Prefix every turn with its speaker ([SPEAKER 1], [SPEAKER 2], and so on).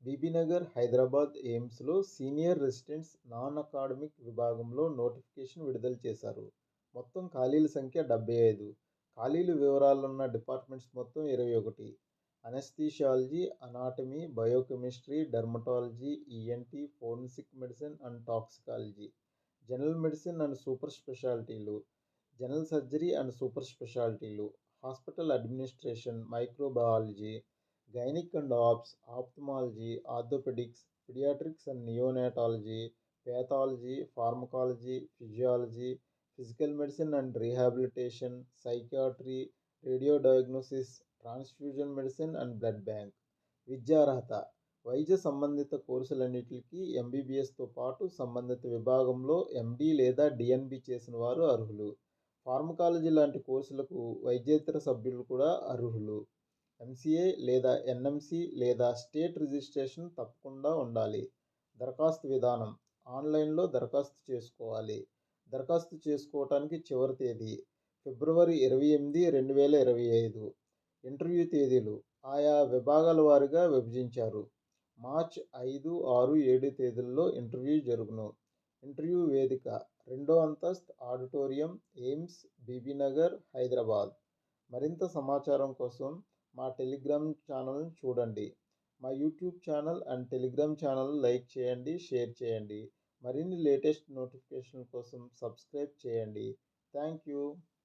[SPEAKER 1] బీబీనగర్, హైదరాబాద్ ఎయిమ్స్‌లో senior residents non academic విభాగంలో notification విడుదల చేశారు. మొత్తం ఖాళీల సంఖ్య 75. ఖాళీల వివరాలున్న డిపార్ట్మెంట్స్ మొత్తం 21. Anaesthesiology, anatomy, biochemistry, dermatology, ENT, forensic medicine and toxicology, general medicine and super స్పెషాలిటీలు, జనరల్ సర్జరీ అండ్ సూపర్ స్పెషాలిటీలు, hospital administration, microbiology, gynaec and obs, ophthalmology, orthopaedics, paediatrics and neonatology, pathology, pharmacology, physiology, physical medicine and rehabilitation, psychiatry, radio diagnosis, transfusion medicine and blood bank. విద్యార్హత: వైద్య సంబంధిత కోర్సులన్నిటికీ ఎంబీబీఎస్తో పాటు సంబంధిత విభాగంలో ఎండి లేదా DNB చేసిన వారు అర్హులు. ఫార్మకాలజీ లాంటి కోర్సులకు వైద్యేతర సభ్యులు కూడా అర్హులు. ఎంసీఏ లేదా ఎన్ఎంసి లేదా స్టేట్ రిజిస్ట్రేషన్ తప్పకుండా ఉండాలి. దరఖాస్తు విధానం: ఆన్లైన్లో దరఖాస్తు చేసుకోవాలి. దరఖాస్తు చేసుకోవటానికి చివరి తేదీ ఫిబ్రవరి 28, 2025. ఇంటర్వ్యూ తేదీలు ఆయా విభాగాల వారీగా విభజించారు. మార్చి 5, 6, 7 తేదీల్లో ఇంటర్వ్యూ జరుగును. ఇంటర్వ్యూ వేదిక: 2వ అంతస్తు ఆడిటోరియం, ఎయిమ్స్, బీబీనగర్, హైదరాబాద్. మరింత సమాచారం కోసం మా టెలిగ్రామ్ ఛానల్ని చూడండి. మా YouTube channel and Telegram channel like చేయండి, షేర్ చేయండి. మరిన్ని లేటెస్ట్ నోటిఫికేషన్ల కోసం సబ్స్క్రైబ్ చేయండి. Thank you.